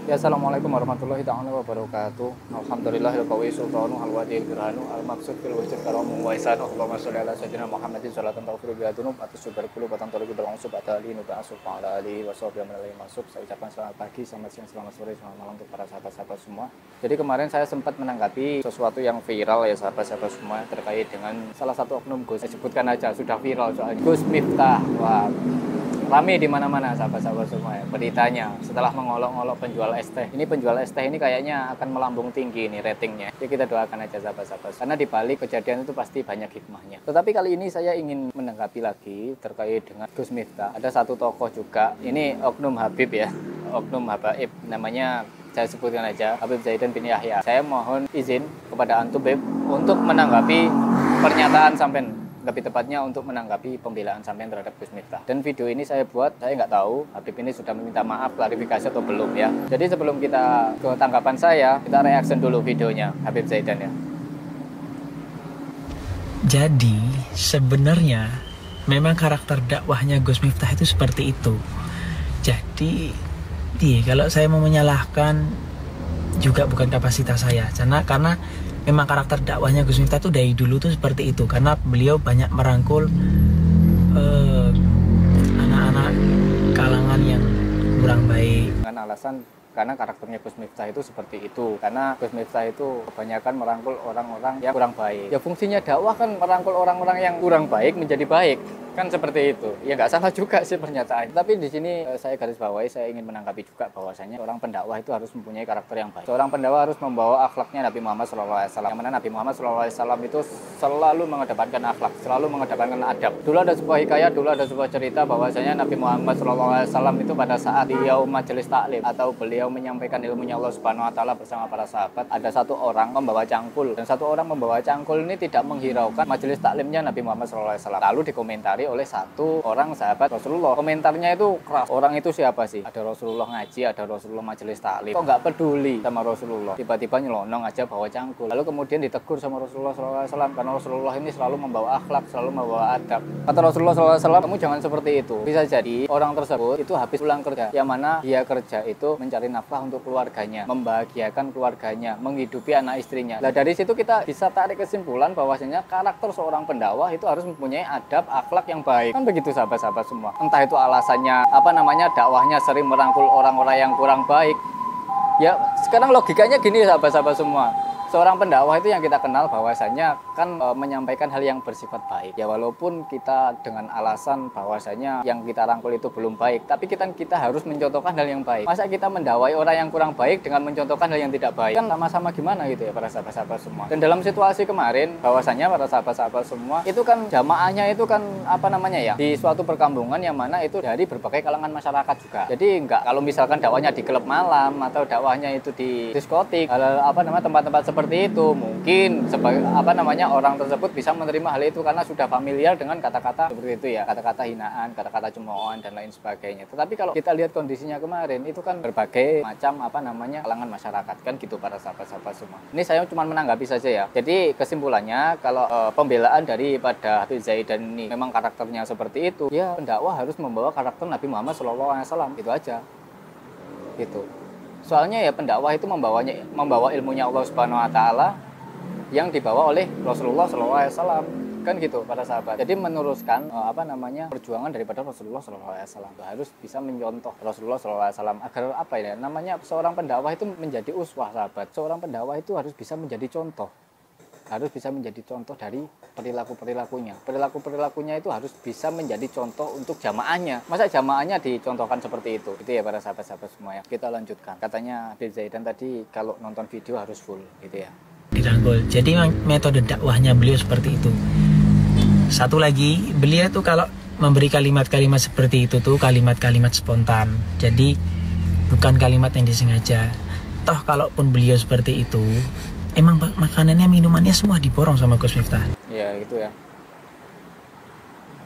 Ya, assalamualaikum warahmatullahi ta'ala wabarakatuh. Alhamdulillahil qawi sultanu al-wadil birhanu al-maqsud fil wujud karamu wa isanu. Allahumma sholli ala sayyidina Muhammadin sholatan taghfiru biha dzunub atus subar qulub wa tantariqu bil ansub atali nuba asuf ala alihi wa sahbihi melalui masuk. Saya ucapkan selamat pagi, selamat siang, selamat sore, selamat malam untuk para sahabat-sahabat semua. Jadi kemarin saya sempat menanggapi sesuatu yang viral ya sahabat-sahabat semua terkait dengan salah satu oknum Gus. Saya sebutkan aja, sudah viral soalnya. Gus Miftah. Wah, rame di mana-mana sahabat-sahabat semua ya. Beritanya setelah mengolok-olok penjual es teh. Ini penjual es teh ini kayaknya akan melambung tinggi nih ratingnya. Jadi kita doakan aja sahabat-sahabat. Karena di balik kejadian itu pasti banyak hikmahnya. Tetapi kali ini saya ingin menanggapi lagi terkait dengan Gus Miftah. Ada satu tokoh juga. Ini oknum Habib ya. Oknum Habaib namanya, saya sebutkan aja Habib Zaidan bin Yahya. Saya mohon izin kepada antum Beb untuk menanggapi pernyataan sampean, lebih tepatnya untuk menanggapi pembelaan sampean terhadap Gus Miftah. Dan video ini saya buat, saya nggak tahu Habib ini sudah meminta maaf, klarifikasi atau belum ya. Jadi sebelum kita ke tanggapan saya, kita reaction dulu videonya Habib Zaidan ya. Jadi sebenarnya memang karakter dakwahnya Gus Miftah itu seperti itu. Jadi kalau saya mau menyalahkan juga bukan kapasitas saya, karena memang karakter dakwahnya Gus Miftah itu dari dulu tuh seperti itu, karena beliau banyak merangkul anak-anak kalangan yang kurang baik. Dengan alasan karena karakternya Gus Miftah itu seperti itu. Karena Gus Miftah itu kebanyakan merangkul orang-orang yang kurang baik. Ya fungsinya dakwah kan merangkul orang-orang yang kurang baik menjadi baik. Kan seperti itu. Ya nggak salah juga sih pernyataan. Tapi di sini saya garis bawahi, saya ingin menanggapi juga bahwasanya orang pendakwah itu harus mempunyai karakter yang baik. Seorang pendakwah harus membawa akhlaknya Nabi Muhammad SAW. Yang mana Nabi Muhammad SAW itu selalu mengedepankan akhlak, selalu mengedepankan adab. Dulu ada sebuah hikayat, dulu ada sebuah cerita bahwasanya Nabi Muhammad SAW itu pada saat beliau majelis taklim atau beliau menyampaikan ilmunya Allah Subhanahu Wa Taala bersama para sahabat, ada satu orang membawa cangkul, dan satu orang membawa cangkul ini tidak menghiraukan majelis taklimnya Nabi Muhammad SAW. Lalu dikomentari oleh satu orang sahabat Rasulullah. Komentarnya itu keras. Orang itu siapa sih? Ada Rasulullah ngaji, ada Rasulullah majelis taklim. Kok nggak peduli sama Rasulullah? Tiba-tiba nyelonong aja bawa cangkul. Lalu kemudian ditegur sama Rasulullah SAW karena Rasulullah ini selalu membawa akhlak, selalu membawa adab. Kata Rasulullah SAW, kamu jangan seperti itu. Bisa jadi orang tersebut itu habis pulang kerja, yang mana dia kerja itu mencari nafkah untuk keluarganya, membahagiakan keluarganya, menghidupi anak istrinya. Nah dari situ kita bisa tarik kesimpulan bahwasanya karakter seorang pendakwah itu harus mempunyai adab, akhlak yang baik. Kan begitu sahabat-sahabat semua. Entah itu alasannya dakwahnya sering merangkul orang-orang yang kurang baik. Ya sekarang logikanya gini sahabat-sahabat semua. Seorang pendakwah itu yang kita kenal bahwasanya kan menyampaikan hal yang bersifat baik. Ya walaupun kita dengan alasan bahwasanya yang kita rangkul itu belum baik, tapi kita harus mencontohkan hal yang baik. Masa kita mendakwai orang yang kurang baik dengan mencontohkan hal yang tidak baik? Kan sama-sama gimana gitu ya para sahabat-sahabat semua. Dan dalam situasi kemarin bahwasanya para sahabat-sahabat semua itu kan jamaahnya itu kan di suatu perkampungan yang mana itu dari berbagai kalangan masyarakat juga. Jadi enggak kalau misalkan dakwahnya di klub malam atau dakwahnya itu di diskotik, tempat-tempat seperti itu, mungkin sebagai orang tersebut bisa menerima hal itu karena sudah familiar dengan kata-kata seperti itu ya, kata-kata hinaan, kata-kata cemoohan dan lain sebagainya. Tetapi kalau kita lihat kondisinya kemarin itu kan berbagai macam kalangan masyarakat kan gitu para sahabat-sahabat semua. Ini saya cuma menanggapi saja ya. Jadi kesimpulannya kalau pembelaan daripada Habib Zaidan ini memang karakternya seperti itu, ya pendakwah harus membawa karakter Nabi Muhammad SAW, itu aja. Gitu. Soalnya ya pendakwah itu membawa ilmunya Allah Subhanahu Wa Taala yang dibawa oleh Rasulullah SAW, kan gitu para sahabat. Jadi meneruskan perjuangan daripada Rasulullah SAW, harus bisa mencontoh Rasulullah SAW agar seorang pendakwah itu menjadi uswah sahabat. Seorang pendakwah itu harus bisa menjadi contoh. Harus bisa menjadi contoh dari perilakunya. Perilakunya itu harus bisa menjadi contoh untuk jamaahnya. Masa jamaahnya dicontohkan seperti itu? Itu ya para sahabat-sahabat semua ya. Kita lanjutkan. Katanya Habib Zaidan tadi kalau nonton video harus full gitu ya. Dirangkul. Jadi metode dakwahnya beliau seperti itu. Satu lagi, beliau tuh kalau memberi kalimat-kalimat seperti itu tuh kalimat-kalimat spontan. Jadi bukan kalimat yang disengaja. Toh kalaupun beliau seperti itu, emang makanannya, minumannya semua diborong sama Gus Miftah. Ya gitu ya.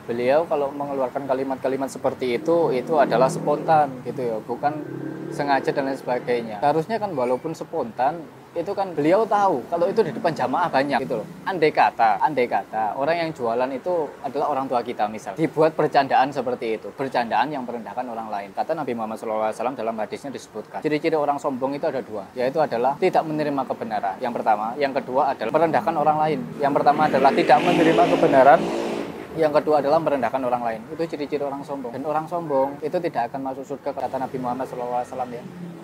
Beliau kalau mengeluarkan kalimat-kalimat seperti itu adalah spontan gitu ya, bukan sengaja dan lain sebagainya. Harusnya kan walaupun spontan, itu kan beliau tahu kalau itu di depan jamaah banyak gitu loh. Andai kata orang yang jualan itu adalah orang tua kita misal, dibuat bercandaan seperti itu, bercandaan yang merendahkan orang lain. Kata Nabi Muhammad SAW dalam hadisnya disebutkan, ciri-ciri orang sombong itu ada dua, yaitu adalah tidak menerima kebenaran. Yang pertama, yang kedua adalah merendahkan orang lain. Yang pertama adalah tidak menerima kebenaran. Yang kedua adalah merendahkan orang lain. Itu ciri-ciri orang sombong. Dan orang sombong itu tidak akan masuk surga kata Nabi Muhammad SAW ya.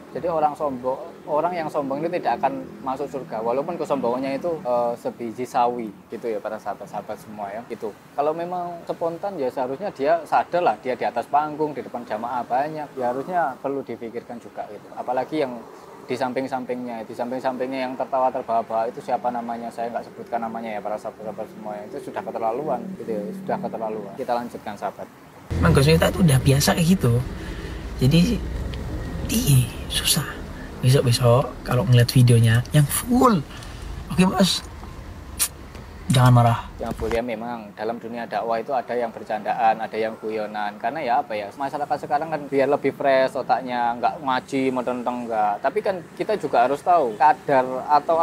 Jadi orang yang sombong itu tidak akan masuk surga walaupun kesombongannya itu sebiji sawi gitu ya para sahabat-sahabat semua ya. Gitu. Kalau memang spontan ya seharusnya dia sadar lah, dia di atas panggung, di depan jamaah banyak. Ya harusnya perlu dipikirkan juga gitu. Apalagi yang di samping-sampingnya yang tertawa terbawa-bawa itu siapa namanya, saya nggak sebutkan namanya ya para sahabat-sahabat semua ya. Itu sudah keterlaluan gitu ya, sudah keterlaluan. Kita lanjutkan sahabat. Mang Gus Miftah itu udah biasa kayak gitu. Jadi susah. Besok kalau ngeliat videonya yang full, oke Mas, jangan marah. Yang mulia memang dalam dunia dakwah itu ada yang bercandaan, ada yang guyonan. Karena ya apa ya, masyarakat sekarang kan biar lebih fresh otaknya, nggak ngaji, metenteng enggak. Tapi kan kita juga harus tahu kadar atau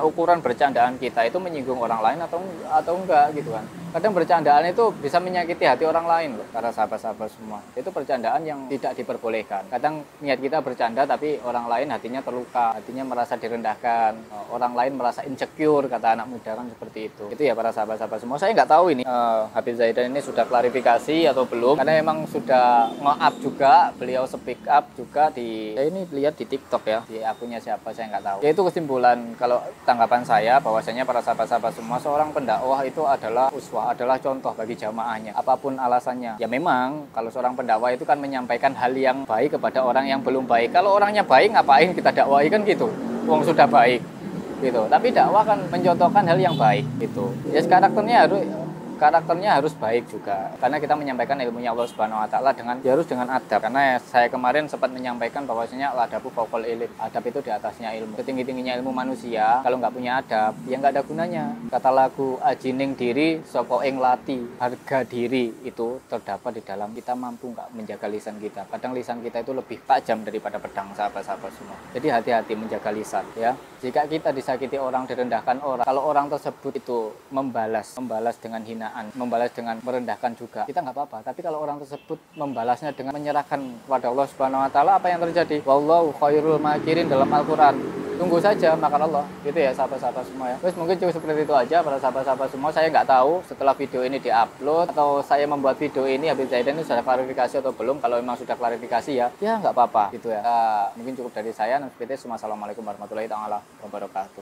ukuran bercandaan kita itu menyinggung orang lain atau enggak gitu kan. Kadang bercandaan itu bisa menyakiti hati orang lain loh, para sahabat-sahabat semua. Itu bercandaan yang tidak diperbolehkan. Kadang niat kita bercanda tapi orang lain hatinya terluka, hatinya merasa direndahkan, orang lain merasa insecure, kata anak muda kan seperti itu. Itu ya para sahabat-sahabat semua. Saya nggak tahu ini Habib Zaidan ini sudah klarifikasi atau belum, karena emang sudah nge-up juga, beliau speak up juga saya ini lihat di TikTok ya, di akunnya siapa saya nggak tahu. Yaitu kesimpulan kalau tanggapan saya bahwasanya para sahabat-sahabat semua, seorang pendakwah itu adalah uswah, adalah contoh bagi jamaahnya apapun alasannya. Ya memang kalau seorang pendakwah itu kan menyampaikan hal yang baik kepada orang yang belum baik. Kalau orangnya baik ngapain kita dakwahi kan gitu, wong sudah baik gitu. Tapi dakwah kan mencontohkan hal yang baik gitu. Ya karakternya harus baik juga, karena kita menyampaikan ilmunya Allah Subhanahu wa taala harus dengan adab. Karena saya kemarin sempat menyampaikan bahwasanya adabu fauqal ilm, adab itu di atasnya ilmu. Setinggi-tingginya ilmu manusia kalau nggak punya adab ya nggak ada gunanya. Kata lagu ajining diri sapa ing lati, harga diri itu terdapat di dalam kita mampu nggak menjaga lisan kita. Kadang lisan kita itu lebih tajam daripada pedang, sahabat-sahabat semua. Jadi hati-hati menjaga lisan ya. Jika kita disakiti orang, direndahkan orang, kalau orang tersebut itu membalas dengan hina, membalas dengan merendahkan juga, kita nggak apa-apa. Tapi kalau orang tersebut membalasnya dengan menyerahkan kepada Allah Subhanahu wa taala, apa yang terjadi? Wallahu khairul makirin dalam Al-Qur'an. Tunggu saja makan Allah. Gitu ya sahabat-sahabat semua ya. Terus mungkin cukup seperti itu aja para sahabat-sahabat semua. Saya nggak tahu setelah video ini diupload atau saya membuat video ini Habib Zaidan ini sudah klarifikasi atau belum. Kalau memang sudah klarifikasi ya nggak apa-apa gitu ya. Mungkin cukup dari saya. Assalamualaikum warahmatullahi wabarakatuh.